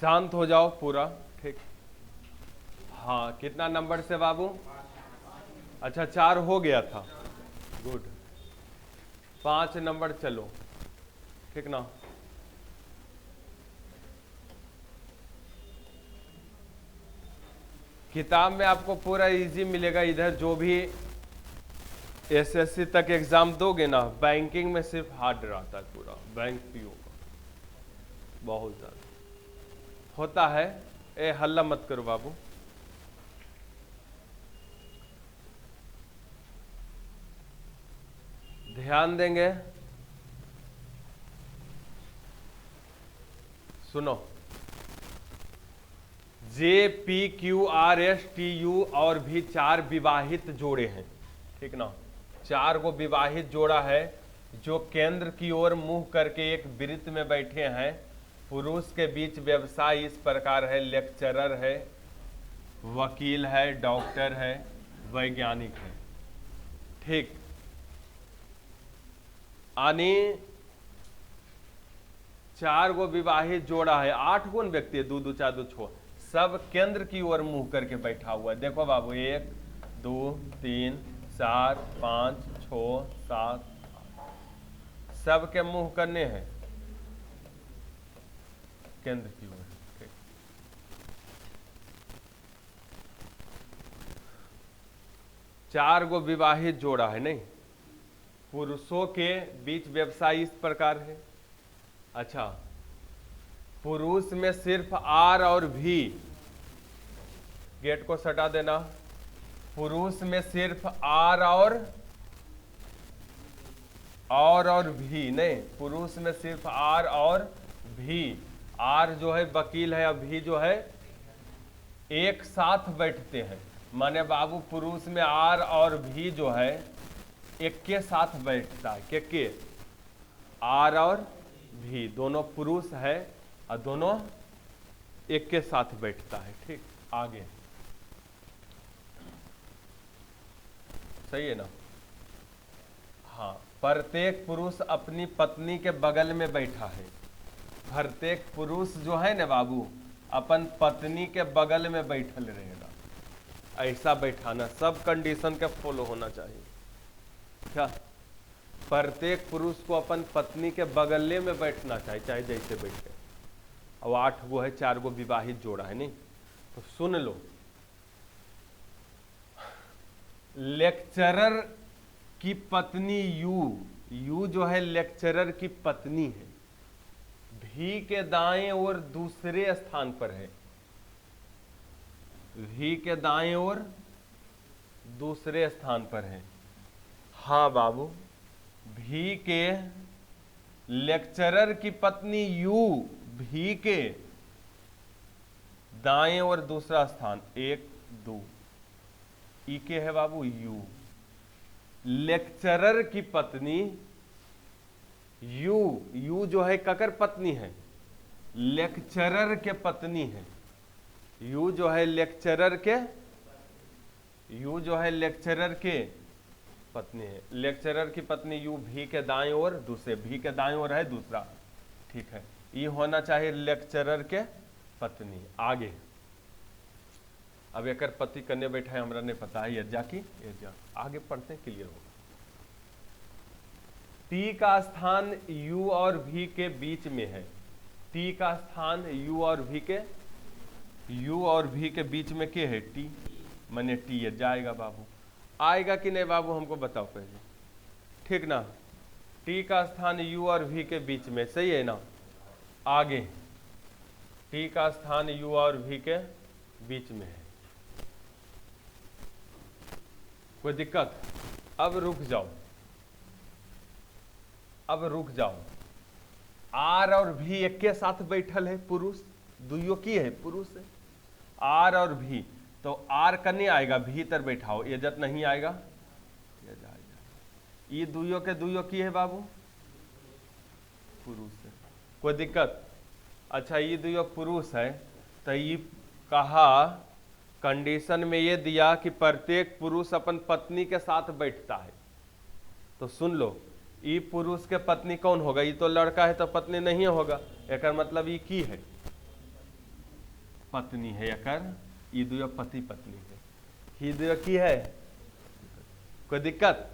शांत हो जाओ पूरा। ठीक, हाँ कितना नंबर से बाबू? अच्छा 4 हो गया था, गुड। 5 नंबर चलो, ठीक ना। किताब में आपको पूरा इजी मिलेगा। इधर जो भी एसएससी तक एग्जाम दोगे ना, बैंकिंग में सिर्फ हार्ड रहता है पूरा, बैंक पीओ का बहुत ज्यादा होता है। ए हल्ला मत करो बाबू। ध्यान देंगे, सुनो। JPQRSTU और भी 4 विवाहित जोड़े हैं, ठीक ना। 4 को विवाहित जोड़ा है जो केंद्र की ओर मुंह करके एक वृत्त में बैठे हैं। पुरुष के बीच व्यवसाय इस प्रकार है, लेक्चरर है, वकील है, डॉक्टर है, वैज्ञानिक है, ठीक। यानी 4 गो विवाहित जोड़ा है, 8 गुण व्यक्ति है, 2 2 4 2 6, सब केंद्र की ओर मुंह करके बैठा हुआ है। देखो बाबू 1 2 3 4 5 6 7, सबके मुंह करने हैं केंद्र की ओर। 4 गो विवाहित जोड़ा है, नहीं। पुरुषों के बीच व्यवसाय इस प्रकार है। अच्छा, पुरुष में सिर्फ आर और भी, गेट को सटा देना। पुरुष में सिर्फ आर और भी, नहीं, पुरुष में सिर्फ आर और भी। आर जो है वकील है, अभी जो है एक साथ बैठते हैं। माने बाबू पुरुष में आर और भी जो है एक के साथ बैठता है। के आर और भी दोनों पुरुष है और दोनों एक के साथ बैठता है, ठीक। आगे सही है ना। हाँ, प्रत्येक पुरुष अपनी पत्नी के बगल में बैठा है। प्रत्येक पुरुष जो है ना बाबू अपन पत्नी के बगल में बैठल रहेगा। ऐसा बैठाना, सब कंडीशन के फॉलो होना चाहिए। क्या प्रत्येक पुरुष को अपन पत्नी के बगले में बैठना चाहिए, चाहे जैसे बैठे। और 8 गो है, 4 गो विवाहित जोड़ा है, नहीं। तो सुन लो, लेक्चरर की पत्नी यू जो है लेक्चरर की पत्नी है, भी के दाएं ओर दूसरे स्थान पर है। भी के दाएं ओर दूसरे स्थान पर है। हाँ बाबू, भी के लेक्चरर की पत्नी यू, भी के दाएं ओर दूसरा स्थान 1 2, ई के है बाबू यू। लेक्चरर की पत्नी यू जो है ककर पत्नी है, लेक्चरर के पत्नी है। यू जो है लेक्चरर के पत्नी है। लेक्चरर की पत्नी यू, भी के दाएं ओर दूसरे, भी के दाएं ओर है दूसरा, ठीक है। ये होना चाहिए लेक्चरर के पत्नी। आगे अब एक पति करने बैठा है, हमरा नहीं पता है, यज्ञा की यज्ञा। आगे पढ़ते हैं, क्लियर होगा। टी का स्थान यू और भी के बीच में है। टी का स्थान यू और भी के बीच में क्या है, टी। मैंने टी है, जाएगा बाबू। आएगा कि नहीं बाबू हमको बताओ पहले, ठीक ना। टी का स्थान यू और भी के बीच में, सही है ना। आगे टी का स्थान यू और भी के बीच में है, कोई दिक्कत? अब रुक जाओ। आर और भी एक के साथ बैठल है, पुरुष दुइयों की है, पुरुष है। आर और भी, तो आर का नहीं आएगा, भीतर बैठाओ, ये जत नहीं आएगा, ये जाएगा। ये दुइयों के दुइयों की है बाबू, पुरुष है, कोई दिक्कत? अच्छा, ये दुइयों पुरुष है, तो ये कहा कंडीशन में ये दिया कि प्रत्येक पुरुष अपन पत्नी के साथ बैठता है। तो सुन लो, ये पुरुष के पत्नी कौन होगा? ये तो लड़का है तो पत्नी नहीं होगा, एक मतलब ये की है, पत्नी है, एकर ई दुयो पति पत्नी है, ही दुयो की है। कोई दिक्कत?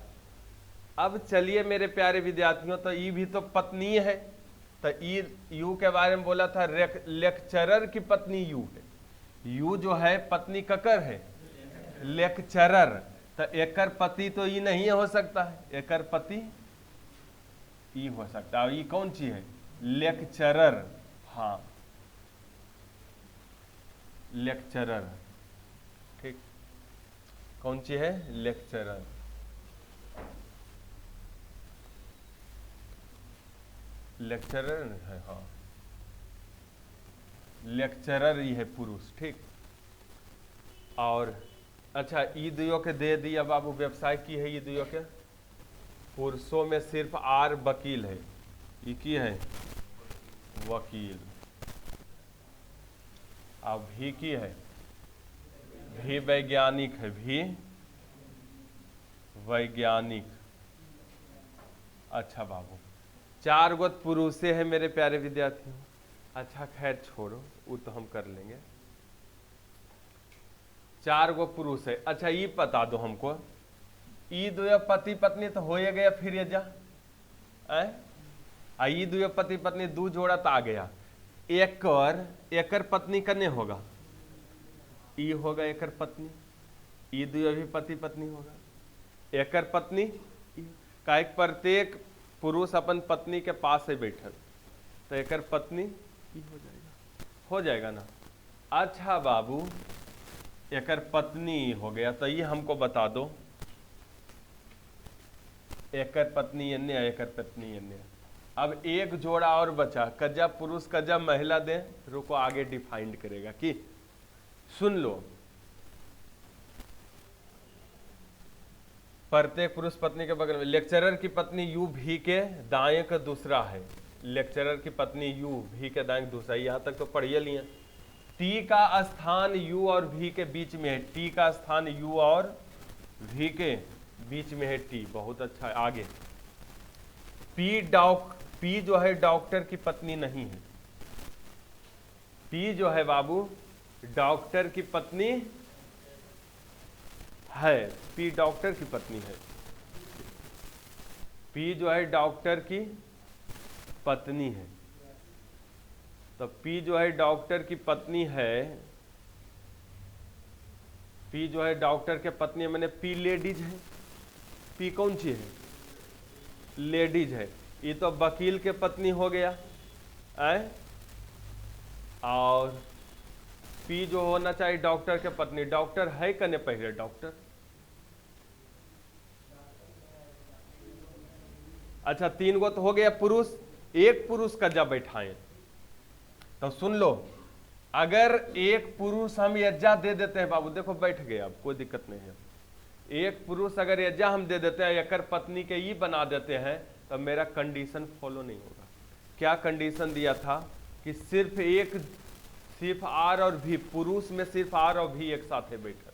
अब चलिए मेरे प्यारे विद्यार्थियों, तो ई भी तो पत्नी है, तो ई यू के बारे में बोला था, लेक्चरर की पत्नी यू है। यू जो है पत्नी ककर है, लेक्चरर, तो एकर पति तो ई नहीं हो सकता है, एकर पति ई हो सकता है। ई कौन चीज है? लेक्चरर। हाँ, लेक्चरर, ठीक, कौन चीज है? लेक्चरर। लेक्चरर है, हाँ, लेक्चरर ही है पुरुष, ठीक। और अच्छा, ई दुयो के दे दिया बाबू, व्यवसाय की है ई दुयो के? पुरुषों में सिर्फ आर वकील है, ई की है? वकील। अब भी की है? भी वैज्ञानिक है, भी वैज्ञानिक। अच्छा बाबू, 4 गो पुरुषे है मेरे प्यारे विद्यार्थियों। अच्छा खैर छोड़ो, वो तो हम कर लेंगे। 4 गो पुरुष है। अच्छा ये बता दो हमको, ई दुयो पति पत्नी तो हो गया, फिर ये जा ई दुयो पति पत्नी 2 जोड़ा तो आ गया। एकर पत्नी कने होगा? ई होगा एकर पत्नी, ई दुयो भी पति पत्नी होगा, एकर पत्नी। काहे प्रत्येक पुरुष अपन पत्नी के पास है बैठल, तो एकर पत्नी ई हो जाएगा ना। अच्छा बाबू, एकर पत्नी हो गया, तो ये हमको बता दो, एकर पत्नी अन्य, एकर पत्नी अन्य। अब एक जोड़ा और बचा, कजा पुरुष कजा महिला दे, रुको आगे डिफाइंड करेगा कि सुन लो। प्रत्येक पुरुष पत्नी के बगल में, लेक्चरर की पत्नी यू भी के दाएं का दूसरा है, लेक्चरर की पत्नी यू भी के दाएं दूसरा, यहां तक तो पढ़िए लिए। टी का स्थान यू और भी के बीच में है, टी का स्थान यू और भी के बीच में है, टी। बहुत अच्छा। आगे पी जो है डॉक्टर की पत्नी नहीं है, पी जो है बाबू डॉक्टर की पत्नी है, पी डॉक्टर की पत्नी है, पी जो है डॉक्टर की पत्नी है। तो पी जो है डॉक्टर की पत्नी है, पी जो है डॉक्टर के पत्नी है, मैंने पी लेडीज है, पी कौन सी है? लेडीज है। ये तो वकील के पत्नी हो गया और पी जो होना चाहिए डॉक्टर के पत्नी, डॉक्टर है कने पहले डॉक्टर? अच्छा 3 गो तो हो गया पुरुष, एक पुरुष कजा बैठाएं, तो सुन लो, अगर एक पुरुष हम यज्जा दे देते हैं बाबू, देखो बैठ गए, अब कोई दिक्कत नहीं है। एक पुरुष अगर यज्जा हम दे देते हैं, एकर पत्नी के ये बना देते हैं, तो मेरा कंडीशन फॉलो नहीं होगा। क्या कंडीशन दिया था कि सिर्फ आर और भी, पुरुष में सिर्फ आर और भी एक साथ है बैठल,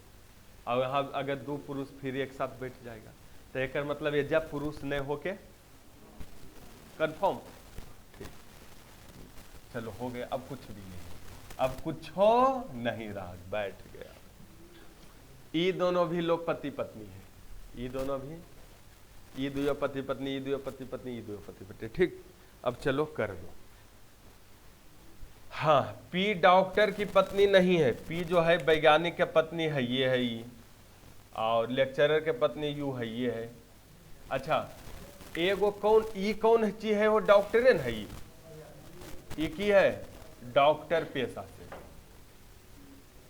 और यहाँ अगर 2 पुरुष फिर एक साथ बैठ जाएगा, तो एक मतलब यज्जा पुरुष नहीं होके कंफर्म। ठीक, चलो हो गया, अब कुछ भी नहीं, अब कुछ हो नहीं रहा, बैठ गया। ये दोनों भी लोग पति पत्नी है, ये दोनों भी, ये दुयो पति पत्नी, ये दुयो पति पत्नी, ये दुयो पति पत्नी। ठीक, अब चलो कर लो। हाँ, पी डॉक्टर की पत्नी नहीं है, पी जो है वैज्ञानिक के पत्नी है, ये है ये, और लेक्चरर के पत्नी यू है, ये है। अच्छा एगो कौन, ई कौन चीज है? वो डॉक्टर है ना, ये की है? डॉक्टर पेशा से।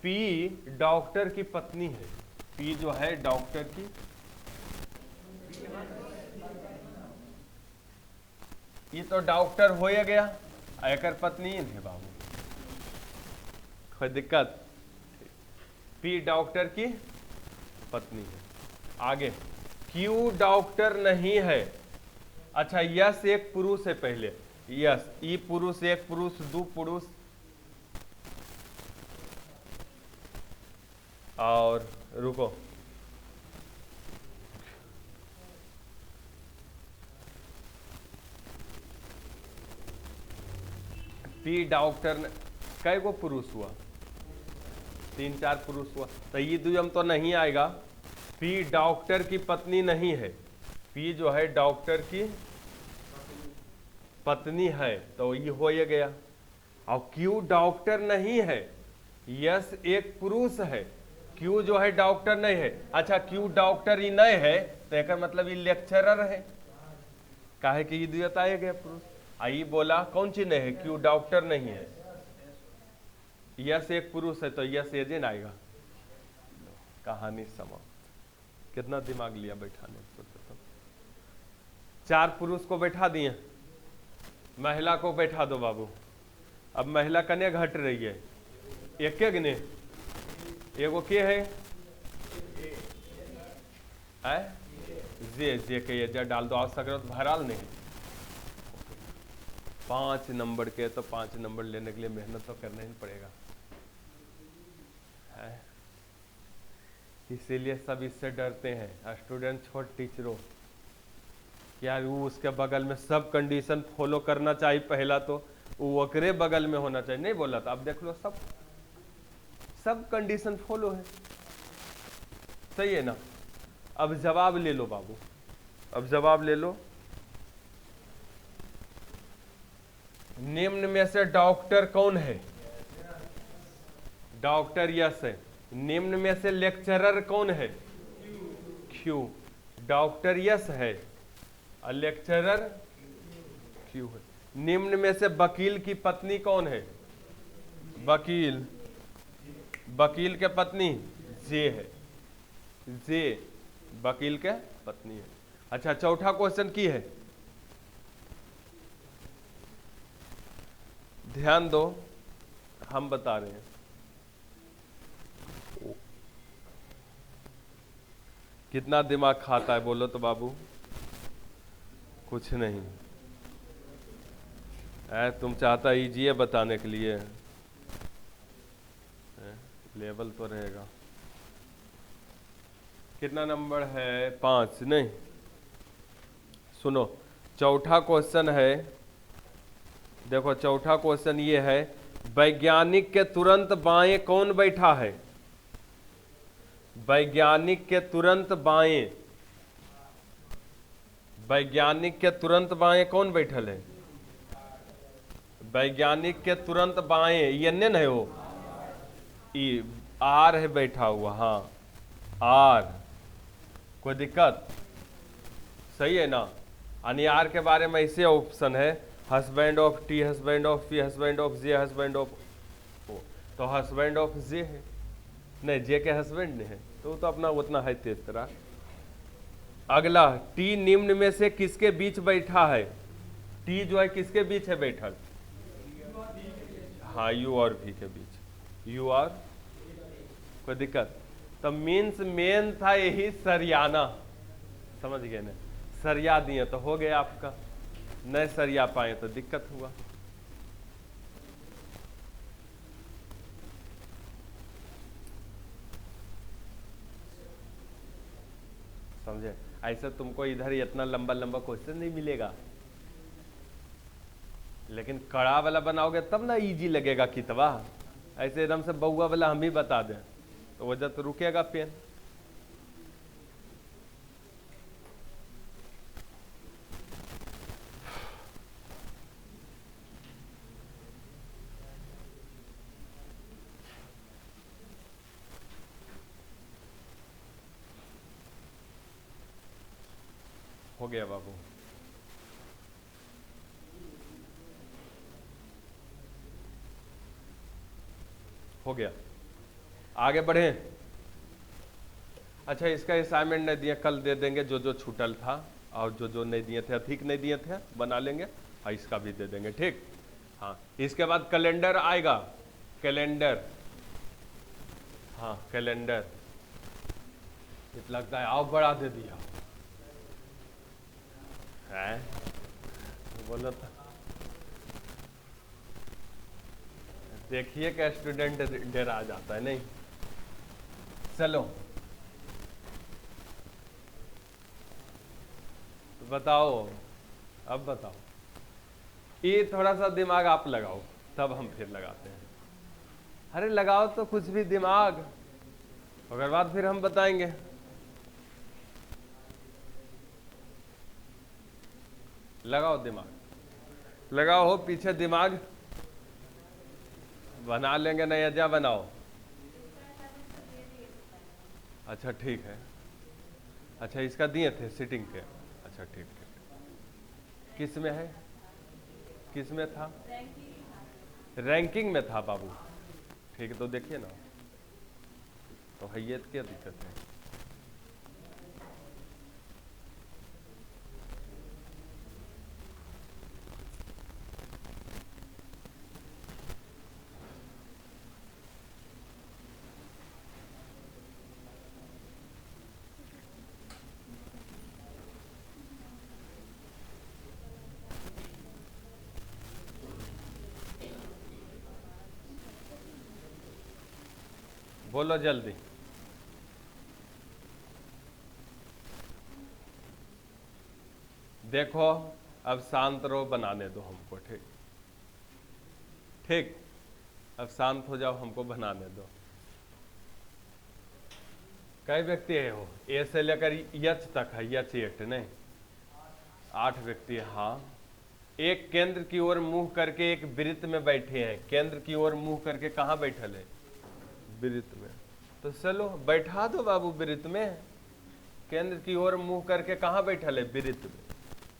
पी डॉक्टर की पत्नी है, पी जो है डॉक्टर की, ये तो डॉक्टर हो गया, एकर पत्नी है बाबू, कोई दिक्कत? पी डॉक्टर की पत्नी है। आगे क्यू डॉक्टर नहीं है। अच्छा यस एक पुरुष है पहले, यस ई पुरुष, एक पुरुष, 2 पुरुष, और रुको, पी डॉक्टर, कै गो पुरुष हुआ? तीन चार पुरुष हुआ तो ये द्वियम तो नहीं आएगा। पी डॉक्टर की पत्नी नहीं है, पी जो है डॉक्टर की पत्नी है तो ये हो ये गया। और क्यू डॉक्टर नहीं है, यस एक पुरुष है, क्यू जो है डॉक्टर नहीं है। अच्छा क्यू डॉक्टर ही नहीं है तो एक मतलब ये लेक्चरर है, काहे कि ये द्वियता आ गया पुरुष। आई बोला कौन चीज नहीं है, क्यू डॉक्टर नहीं है, यस एक पुरुष है तो यस एजेंट आएगा। कहानी समाप्त। कितना दिमाग लिया बैठाने, सोचो तो। चार पुरुष को बैठा दिए, महिला को बैठा दो बाबू। अब महिला कन्या घट रही है, एक एक ने एगो के है जे के ये जे डाल दो, आवश्यक भराल नहीं। 5 नंबर के तो 5 नंबर लेने के लिए मेहनत तो करना ही पड़ेगा, है इसीलिए सब इससे डरते हैं स्टूडेंट छोड़ टीचरों। क्या वो उसके बगल में सब कंडीशन फॉलो करना चाहिए, पहला तो वो ओकरे बगल में होना चाहिए, नहीं बोला था। अब देख लो सब कंडीशन फॉलो है, सही है ना। अब जवाब ले लो बाबू, अब जवाब ले लो। निम्न में से डॉक्टर कौन है, डॉक्टर यस है। निम्न में से लेक्चरर कौन है, क्यू। डॉक्टर यस है और लेक्चरर क्यू है। निम्न में से वकील की पत्नी कौन है, वकील, वकील के पत्नी जे है, जे वकील के पत्नी है। अच्छा चौथा क्वेश्चन की है, ध्यान दो हम बता रहे हैं। कितना दिमाग खाता है बोलो तो बाबू, कुछ नहीं है। तुम चाहता इजी है बताने के लिए, लेवल तो रहेगा। कितना नंबर है, 5 नहीं। सुनो चौथा क्वेश्चन है, देखो चौथा क्वेश्चन ये है, वैज्ञानिक के तुरंत बाएं कौन बैठा है, वैज्ञानिक के तुरंत बाएं, वैज्ञानिक के तुरंत बाएं कौन बैठल है, वैज्ञानिक के तुरंत बाएं ये न है, वो ई आर है बैठा हुआ, हाँ आर, कोई दिक्कत, सही है ना। यानी आर के बारे में ऐसे ऑप्शन है, husband of T, husband of P, husband of J, husband of O, तो हस्बैंड ऑफ जे है, नहीं जे के हस्बैंड नहीं है तो वो तो अपना उतना है तेज तरह। अगला टी निम्न में से किसके बीच बैठा है, टी जो है किसके बीच है बैठल, हाँ यू और भी के बीच, यू और, कोई दिक्कत। तो मीन्स मेन था यही सरियाना, समझ गए ना, सरिया दिए तो हो गया आपका, नहीं सरिया पाए तो दिक्कत हुआ। समझे, ऐसे तुमको इधर इतना लंबा लंबा क्वेश्चन नहीं मिलेगा, लेकिन कड़ा वाला बनाओगे तब ना इजी लगेगा कितवा। ऐसे एकदम से बउआ वाला हम ही बता दें तो वजह तो रुकेगा पेन। हो गया बाबू, हो गया, आगे बढ़े। अच्छा इसका असाइनमेंट नहीं दिया, कल दे देंगे, जो जो छूटल था और जो जो नहीं दिए थे, ठीक नहीं दिए थे बना लेंगे, और इसका भी दे देंगे, ठीक। हाँ इसके बाद कैलेंडर आएगा, कैलेंडर, हाँ कैलेंडर, लगता है आओ बड़ा दे दिया है, बोलो तो देखिए क्या स्टूडेंट डरा जाता है, नहीं चलो बताओ, अब बताओ, ये थोड़ा सा दिमाग आप लगाओ तब हम फिर लगाते हैं, अरे लगाओ तो कुछ भी दिमाग, अगर बाद फिर हम बताएंगे। लगाओ दिमाग, लगाओ हो पीछे दिमाग, बना लेंगे नहीं अजा बनाओ। अच्छा ठीक है, अच्छा इसका दिए थे सिटिंग के, अच्छा ठीक ठीक। किस में है, किस में था? रैंकिंग में था बाबू। ठीक है तो देखिए ना, तो हैयत क्या दिक्कत है? बोलो जल्दी। देखो अब शांत रहो, बनाने दो हमको, ठीक ठीक, अब शांत हो जाओ, हमको बनाने दो। कई व्यक्ति है हो, ए से लेकर यच तक है, यच एट नहीं, 8 व्यक्ति है। हाँ, एक केंद्र की ओर मुंह करके एक वृत्त में बैठे हैं। केंद्र की ओर मुंह करके कहाँ बैठल है? वृत्त में। तो चलो बैठा दो बाबू वृत्त में। केंद्र की ओर मुंह करके कहाँ बैठल है? वृत्त में।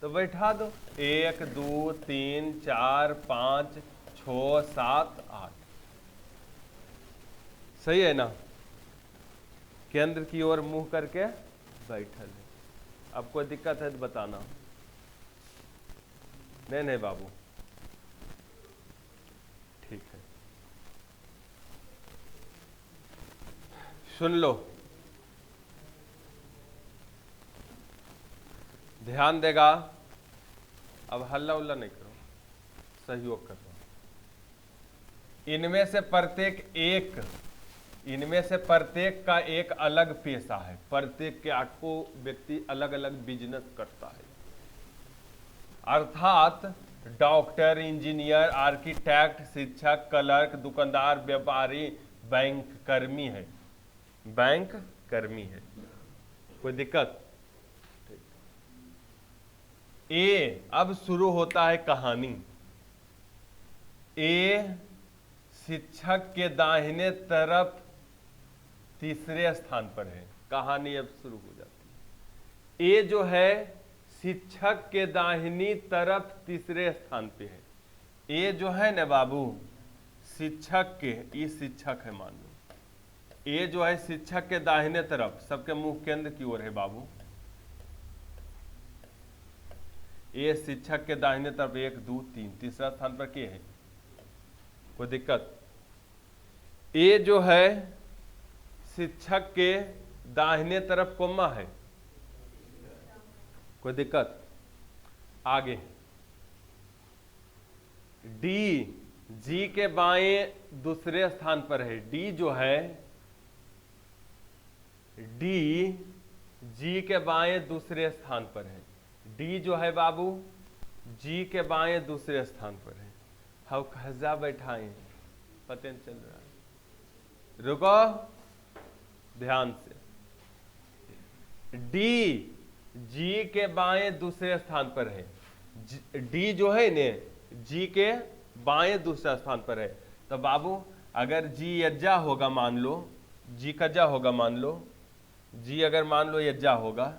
तो बैठा दो। 1 2 3 4 5 6 7 8, सही है ना? केंद्र की ओर मुंह करके बैठल है। अब कोई दिक्कत है तो बताना। नहीं नहीं बाबू, ठीक है, सुन लो, ध्यान देगा। अब हल्ला उल्ला नहीं करो, सहयोग करो। इनमें से प्रत्येक का एक अलग पेशा है। प्रत्येक के 8 व्यक्ति अलग अलग बिजनेस करता है, अर्थात डॉक्टर, इंजीनियर, आर्किटेक्ट, शिक्षक, क्लर्क, दुकानदार, व्यापारी, बैंक कर्मी है। बैंक कर्मी है, कोई दिक्कत? ए, अब शुरू होता है कहानी। ए शिक्षक के दाहिने तरफ तीसरे स्थान पर है। कहानी अब शुरू हो जाती है। ए जो है शिक्षक के दाहिनी तरफ तीसरे स्थान पे है। ए जो है ना बाबू, शिक्षक के, ये शिक्षक है मान लो। ए जो है शिक्षक के दाहिने तरफ, सबके मुंह केंद्र की ओर है बाबू। ए शिक्षक के दाहिने तरफ 1 2 3, तीसरा स्थान पर के है? कोई दिक्कत? ए जो है शिक्षक के दाहिने तरफ कोमा है, कोई दिक्कत? आगे डी जी के बाएं दूसरे स्थान पर है। डी जो है, डी जी के बाएं दूसरे स्थान पर है। डी जो है बाबू जी के बाएं दूसरे स्थान पर है। हम खजा बैठाए, पता नहीं चल रहा है, रुको ध्यान से। डी जी के बाएं दूसरे स्थान पर है। डी जो है ने जी के बाएं दूसरा स्थान पर है। तो बाबू अगर जी यज्जा होगा, मान लो जी कज्जा होगा, मान लो जी अगर मान लो यज्जा होगा,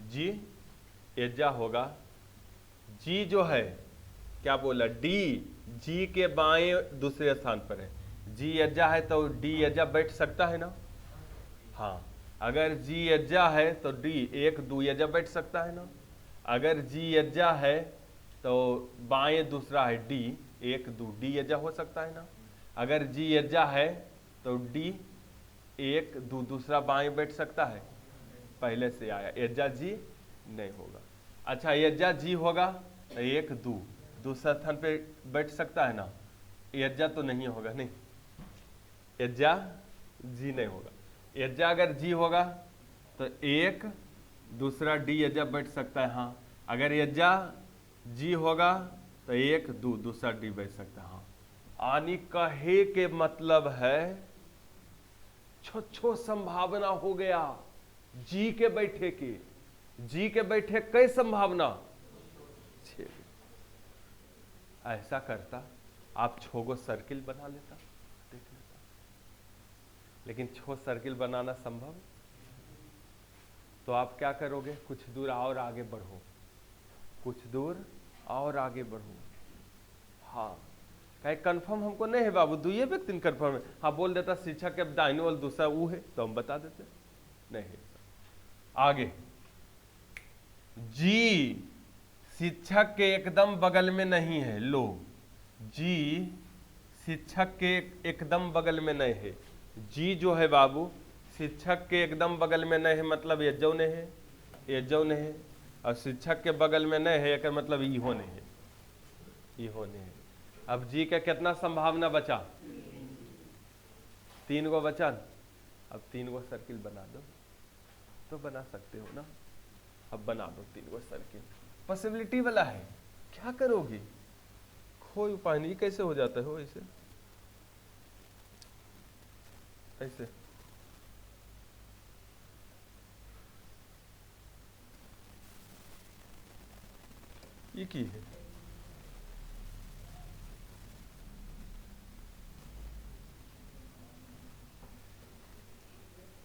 जी यज्जा होगा, जी जो है क्या बोला? डी जी के बाएं दूसरे स्थान पर है। जी यज्जा है तो डी यज्जा बैठ सकता है ना? हाँ, अगर जी यज्जा है तो डी 1 2 यज्जा बैठ सकता है ना? अगर जी यज्जा है तो बाएं दूसरा है डी 1 2, डी यज्जा हो सकता है ना? अगर जी यज्जा है तो डी 1 2 दूसरा बाएं बैठ सकता है? पहले से आया यज्जा जी नहीं होगा। अच्छा यज्जा जी होगा तो 1 2 दूसरा स्थान पे बैठ सकता है ना? यज्जा तो नहीं होगा, नहीं यज्जा जी नहीं होगा। यज्जा अगर जी होगा तो 1 दूसरा डी यज्जा बैठ सकता है। हाँ, अगर यज्जा जी होगा तो 1 2 दूसरा डी बैठ सकता है। हाँ आनी कहे के मतलब है छो संभावना हो गया जी के बैठे की, जी के बैठे कई संभावना छे। ऐसा करता आप छोगो सर्किल बना लेता, देख लेता, लेकिन छो सर्किल बनाना संभव, तो आप क्या करोगे, कुछ दूर और आगे बढ़ो, कुछ दूर और आगे बढ़ो। हाँ कहीं कंफर्म हमको नहीं है बाबू, दुइये व्यक्ति कंफर्म है, हाँ बोल देता शिक्षक के दाहिने वाल दूसरा वो है तो हम बता देते नहीं है। आगे जी शिक्षक के एकदम बगल में नहीं है, लो जी शिक्षक के एकदम बगल में नहीं है, जी जो है बाबू शिक्षक के एकदम बगल में नहीं है, मतलब ये जो नहीं है, ये जो नहीं है, और शिक्षक के बगल में नहीं है एक मतलब इहो नहीं है, इहो नहीं है। अब जी का कितना संभावना बचा, 3 गो बचा, अब 3 गो सर्किल बना दो, तो बना सकते हो ना, अब बना दो 3 गो सर्किल, पॉसिबिलिटी वाला है, क्या करोगे, कोई उपाय नहीं, कैसे हो जाता है ऐसे ऐसे। ये की है,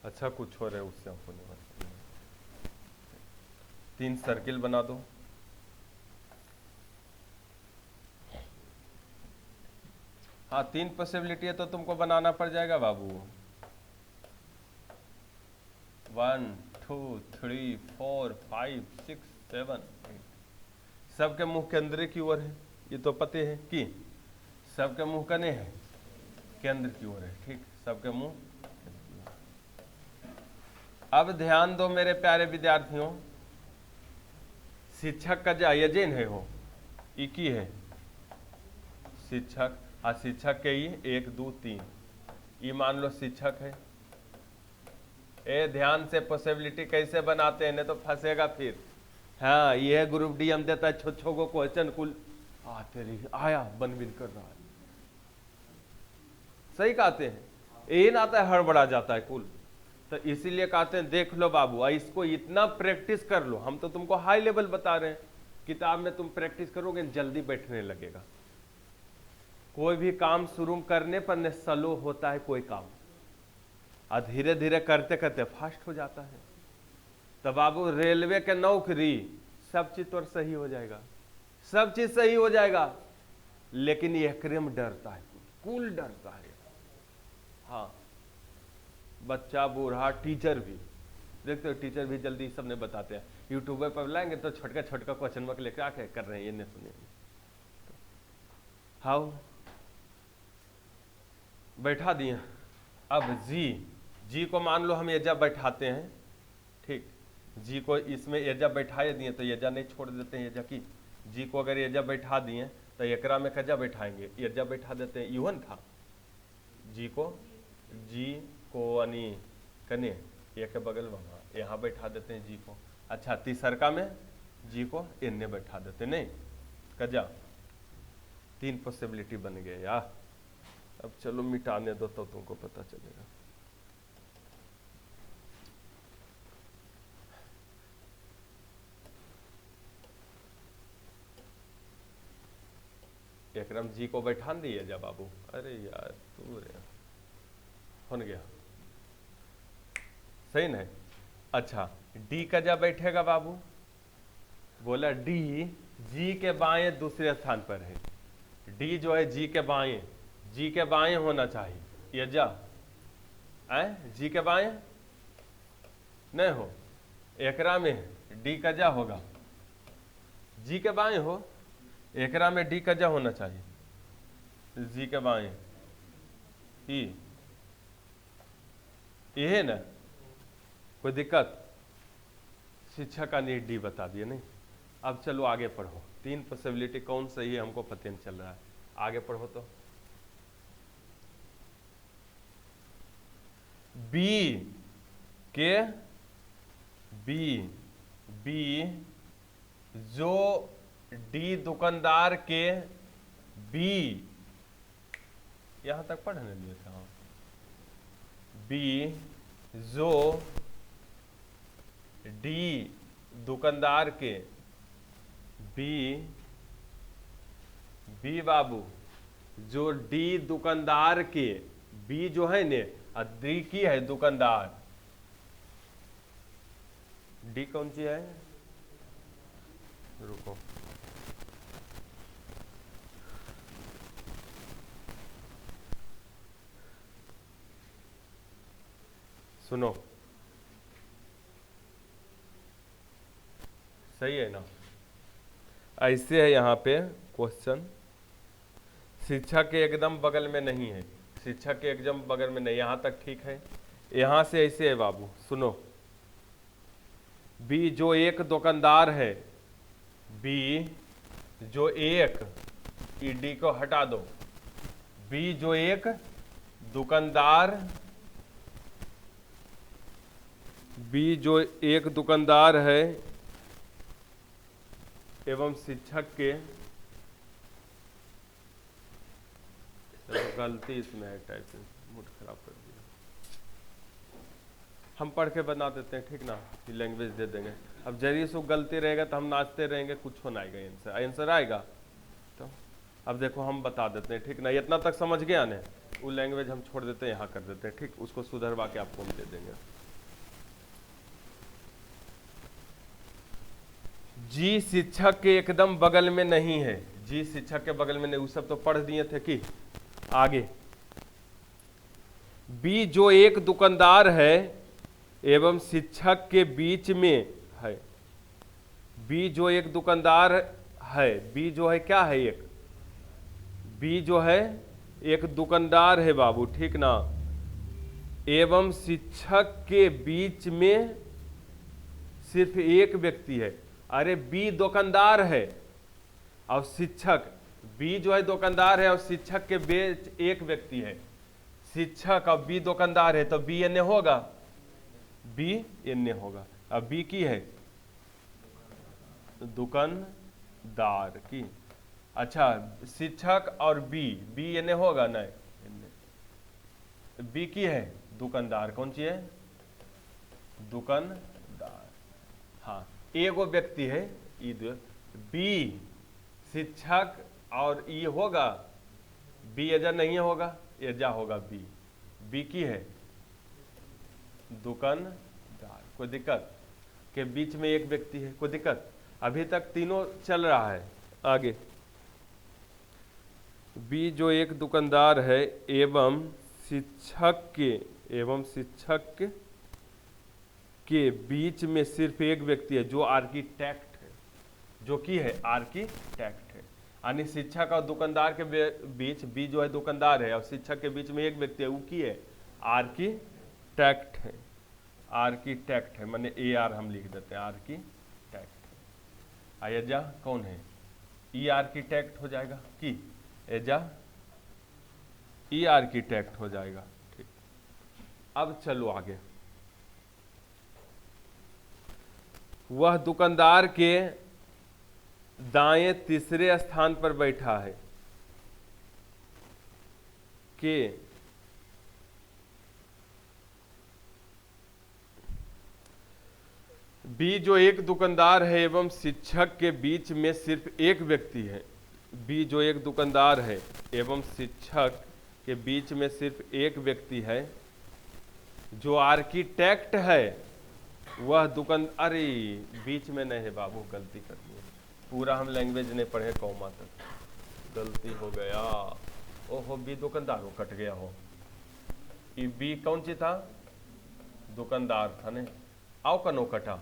अच्छा कुछ हो रहा है उससे हमको नहीं मालूम। 3 सर्किल बना दो, हाँ 3 पॉसिबिलिटी है तो तुमको बनाना पड़ जाएगा बाबू, 1 2 3 4 5 6 7 8, सबके मुंह केंद्र की ओर है, ये तो पते है कि सबके मुंह कने है, केंद्र की ओर है, ठीक, सबके मुंह। अब ध्यान दो मेरे प्यारे विद्यार्थियों, शिक्षक का यजन है हो, ई की है शिक्षक, हाँ शिक्षक के ही 1 2 3, ये मान लो शिक्षक है। ए ध्यान से पॉसिबिलिटी कैसे बनाते हैं, नहीं तो फंसेगा फिर। हाँ ये ग्रुप डी हम देता है छो को क्वेश्चन कुल तेरी आया बनबिन कर रहा है, सही कहते हैं, ये ना आता है हड़बड़ा जाता है कुल, तो इसीलिए कहते हैं देख लो बाबू इसको इतना प्रैक्टिस कर लो, हम तो तुमको हाई लेवल बता रहे हैं, किताब में तुम प्रैक्टिस करोगे जल्दी बैठने लगेगा, कोई भी काम शुरू करने पर स्लो होता है कोई काम, और धीरे धीरे करते करते फास्ट हो जाता है। तो बाबू रेलवे के नौकरी सब चीज तो सही हो जाएगा, सब चीज सही हो जाएगा, लेकिन ये क्रम डरता है, कुल डरता है। हाँ बच्चा बूढ़ा टीचर भी, देखते हो टीचर भी जल्दी सबने बताते हैं, यूट्यूब पर लाएंगे तो छोटका छोटका क्वेश्चन वर्क लेकर आके कर रहे हैं, ये नहीं सुनिए। हाउ बैठा दिए, अब जी को मान लो हम एजा बैठाते हैं, ठीक, जी को इसमें एजा बैठा दिए तो एजा नहीं छोड़ देते हैं, एजा की जी को अगर एजा बैठा दिए तो एकरा में कजा बैठाएंगे, एजा बैठा देते हैं, यूहन था जी को यानी कने एक बगल वहाँ यहाँ बैठा देते हैं जी को, अच्छा तीसरका में जी को इन्ने बैठा देते, नहीं कजा 3 पॉसिबिलिटी बन गए यार। अब चलो मिटाने दो तो तुमको पता चलेगा। एकरम जी को बैठान दिए जा बाबू, अरे यार तू रे हो गया सही नहीं, अच्छा डी का जा बैठेगा बाबू, बोला डी जी के बाएं दूसरे स्थान पर है, डी जो है जी के बाएं होना चाहिए, ये जा जी के बाएं नहीं हो, एकरा में डी का जा होगा, जी के बाएं हो, एकरा में डी का जा होना चाहिए, जी के बाएं ये ना कोई दिक्कत, शिक्षक का नहीं डी बता दिए नहीं। अब चलो आगे पढ़ो, 3 पॉसिबिलिटी कौन सही है हमको पता नहीं चल रहा है, आगे पढ़ो तो बी जो डी दुकानदार के बी यहां तक पढ़ने लिए थे। हाँ, बी जो डी दुकानदार के, बी बाबू जो डी दुकानदार के, बी जो है ने डी की है दुकानदार, डी कौन सी है, रुको, सुनो, सही है ना। ऐसे है यहाँ पे क्वेश्चन, शिक्षक के एकदम बगल में नहीं है, शिक्षक के एकदम बगल में नहीं, यहाँ तक ठीक है। यहाँ से ऐसे है बाबू, सुनो, बी जो एक दुकानदार है, बी जो एक, ईडी को हटा दो, बी जो एक दुकानदार, बी जो एक दुकानदार है एवं शिक्षक के, गलती इसमें है, टाइपिंग मूड खराब कर दिया, हम पढ़ के बना देते हैं, ठीक ना, ये लैंग्वेज दे देंगे। अब जरिए सो गलती रहेगा तो हम नाचते रहेंगे, कुछ होना आएगा, आंसर आएगा। तो अब देखो हम बता देते हैं, ठीक ना, इतना तक समझ गया ना, वो लैंग्वेज हम छोड़ देते हैं, यहाँ कर देते हैं, ठीक, उसको सुधरवा के आपको हम दे देंगे। जी शिक्षक के एकदम बगल में नहीं है, जी शिक्षक के बगल में नहीं, वो सब तो पढ़ दिए थे कि आगे। बी जो एक दुकानदार है एवं शिक्षक के बीच में है, बी जो एक दुकानदार है, बी जो है क्या है, एक, बी जो है एक दुकानदार है बाबू, ठीक ना, एवं शिक्षक के बीच में सिर्फ एक व्यक्ति है। अरे बी दुकानदार है और शिक्षक, बी जो है दुकानदार है और शिक्षक के बीच एक व्यक्ति है, शिक्षक और बी दुकानदार है, तो बी एन होगा, बी एन होगा। अब बी की है दुकानदार की, अच्छा शिक्षक और बी एन होगा, नहीं, बी की है दुकानदार, कौन सी है, दुकानदार, हाँ, एगो व्यक्ति है, बी शिक्षक और ई होगा, बी एजा नहीं होगा, एजा होगा बी की है दुकानदार, कोई दिक्कत, के बीच में एक व्यक्ति है, कोई दिक्कत, अभी तक तीनों चल रहा है। आगे, बी जो एक दुकानदार है एवं शिक्षक के बीच में सिर्फ एक व्यक्ति है जो आर्किटेक्ट है, जो की है आर्किटेक्ट है, यानी शिक्षक और दुकानदार के बीच, बी जो है दुकानदार है और शिक्षक के बीच में एक व्यक्ति है, वो की है आर्किटेक्ट है, आर्किटेक्ट है, माने ए आर हम लिख देते हैं, आर्किटेक्ट। एजा कौन है, ई आर्किटेक्ट हो जाएगा, की एजा ई आर्किटेक्ट हो जाएगा, ठीक। अब चलो आगे, वह दुकानदार के दाएं तीसरे स्थान पर बैठा है, के बी जो एक दुकानदार है एवं शिक्षक के बीच में सिर्फ एक व्यक्ति है, बी जो एक दुकानदार है एवं शिक्षक के बीच में सिर्फ एक व्यक्ति है जो आर्किटेक्ट है, वह दुकान, अरे बीच में नहीं है बाबू, गलती कर दी, पूरा हम लैंग्वेज नहीं पढ़े कौमा तक, गलती हो गया, ओहो बी दुकानदार हो, कट गया हो, ये बी कौन सी था, दुकानदार था, नहीं आओ कनो कटा,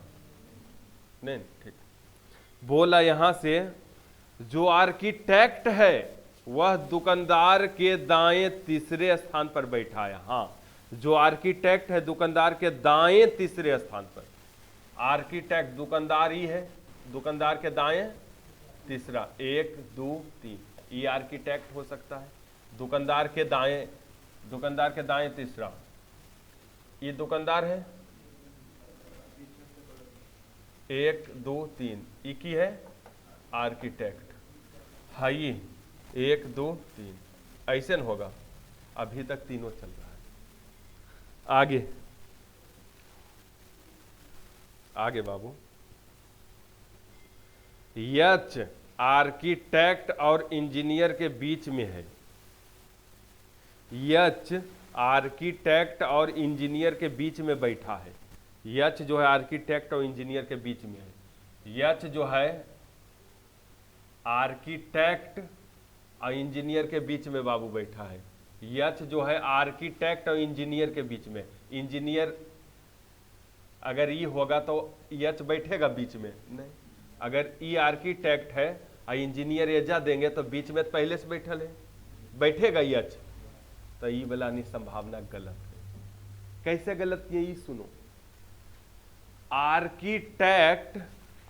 नहीं ठीक, बोला यहां से जो आर्किटेक्ट है वह दुकानदार के दाएं तीसरे स्थान पर बैठा है, हाँ, जो आर्किटेक्ट है दुकानदार के दाएं तीसरे स्थान पर, आर्किटेक्ट दुकानदार ही है, दुकानदार के दाएं तीसरा, 1 2 3, ये आर्किटेक्ट हो सकता है, दुकानदार के दाएं तीसरा, ये दुकानदार है, 1 2 3, ये की है आर्किटेक्ट, हाई 1 2 3, ऐसे न होगा, अभी तक तीनों चल रहा है। आगे आगे बाबू, यच आर्किटेक्ट और इंजीनियर के बीच में है। यच आर्किटेक्ट और इंजीनियर के बीच में बैठा है। यच जो है आर्किटेक्ट और इंजीनियर के बीच में है। यच जो है आर्किटेक्ट और इंजीनियर के बीच में बाबू बैठा है। यच जो है आर्किटेक्ट और इंजीनियर के बीच में। इंजीनियर अगर ई होगा तो यच बैठेगा बीच में नहीं। अगर ई आर्किटेक्ट है और इंजीनियर एजा देंगे तो बीच में तो पहले से बैठल है, बैठेगा यच। तो ई वाला नहीं, संभावना गलत है। कैसे गलत किए ई सुनो। आर्किटेक्ट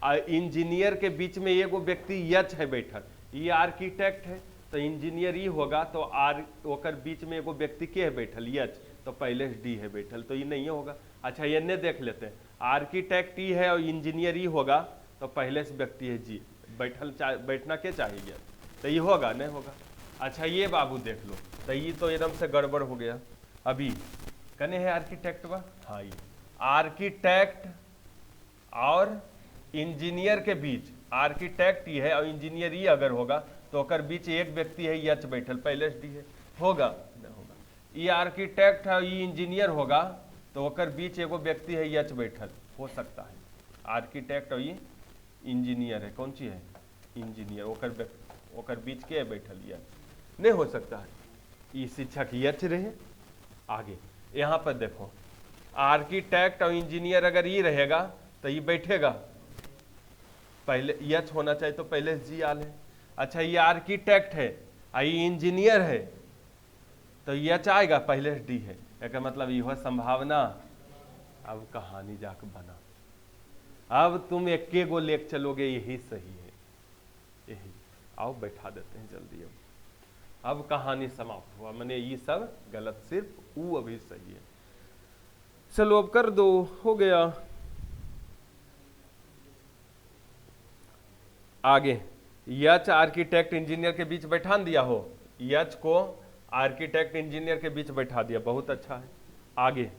और इंजीनियर के बीच में एगो व्यक्ति यच है बैठल। ये आर्किटेक्ट है तो इंजीनियर ई होगा तो ओकर बीच में एगो व्यक्ति के है बैठल यच, तो पहले से डी है बैठल, तो ये नहीं होगा। अच्छा ये ने देख लेते हैं, आर्किटेक्ट ई है और इंजीनियर ई होगा तो पहले से व्यक्ति है जी, बैठना के चाहिए, तो ये होगा नहीं होगा। अच्छा ये बाबू देख लो, तो ये तो एकदम से गड़बड़ हो गया। अभी कने है आर्किटेक्ट बा, हाँ ये आर्किटेक्ट और इंजीनियर के बीच, आर्किटेक्ट ही है और इंजीनियर ही अगर होगा तो ओकर बीच एक व्यक्ति है यच बैठल, पहले से डी है, होगा नहीं होगा। ये आर्किटेक्ट है ये इंजीनियर होगा तो ओकर बीच एगो व्यक्ति है यच बैठल, हो सकता है। आर्किटेक्ट और ये इंजीनियर है, कौन सी है इंजीनियर, ओकर बीच के है बैठल यच, नहीं हो सकता है। ये शिक्षक यच रहे। आगे यहाँ पर देखो, आर्किटेक्ट और इंजीनियर अगर ये रहेगा तो ये बैठेगा, पहले यच होना चाहिए तो पहले जी आल है। अच्छा ये आर्किटेक्ट है और ये इंजीनियर है तो यच आएगा, पहले डी है, एक मतलब यह संभावना। अब कहानी जाकर बना, अब तुम एक गो लेक चलोगे, यही सही है, यही। आओ बैठा देते हैं जल्दी। अब कहानी समाप्त हुआ, मैंने ये सब गलत, सिर्फ वो अभी सही है। चलो अब कर दो, हो गया। आगे यच आर्किटेक्ट इंजीनियर के बीच बैठा दिया हो, यच को आर्किटेक्ट इंजीनियर के बीच बैठा दिया, बहुत अच्छा है। आगे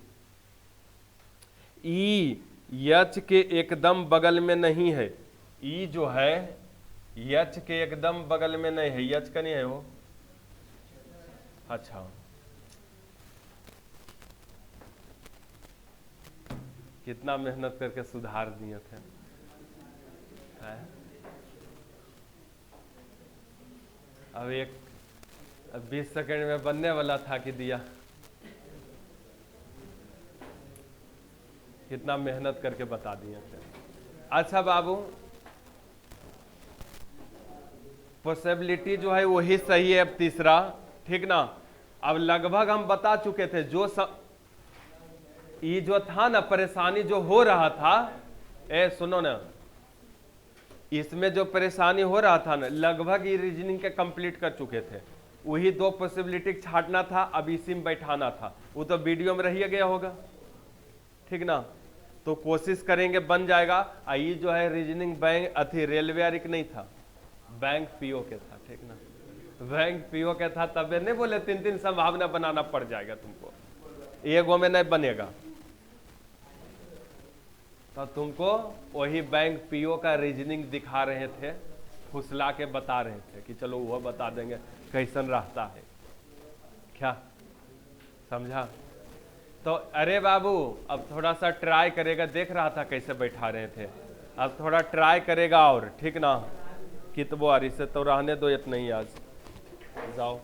ई यच के एकदम बगल में नहीं है। ई जो है यच के एकदम बगल में नहीं है, यच का नहीं है वो। अच्छा कितना मेहनत करके सुधार दिए थे, है? अब 20 सेकंड में बनने वाला था कि दिया। कितना मेहनत करके बता दिए थे। अच्छा बाबू, पॉसिबिलिटी जो है वही सही है, अब तीसरा, ठीक ना। अब लगभग हम बता चुके थे, ये जो था ना परेशानी जो हो रहा था, सुनो ना, इसमें जो परेशानी हो रहा था ना, लगभग ये रीजनिंग के कंप्लीट कर चुके थे। वही 2 पॉसिबिलिटी छाटना था, अब इसी में बैठाना था, वो तो वीडियो में रह गया होगा, ठीक ना। तो कोशिश करेंगे बन जाएगा। ये जो है रीजनिंग बैंक अथी रेलवे आरिक नहीं था, बैंक पीओ के था, ठीक ना, बैंक पीओ के था। तब नहीं बोले 3-3 संभावना बनाना पड़ जाएगा तुमको, एगो में नहीं बनेगा। तो तुमको वही बैंक पीओ का रीजनिंग दिखा रहे थे, फुसला के बता रहे थे कि चलो वह बता देंगे कैसन रहता है, क्या समझा। तो अरे बाबू अब थोड़ा सा ट्राई करेगा, देख रहा था कैसे बैठा रहे थे, अब थोड़ा ट्राई करेगा और, ठीक ना। कितबो आरी से तो रहने दो इतना ही, आज जाओ।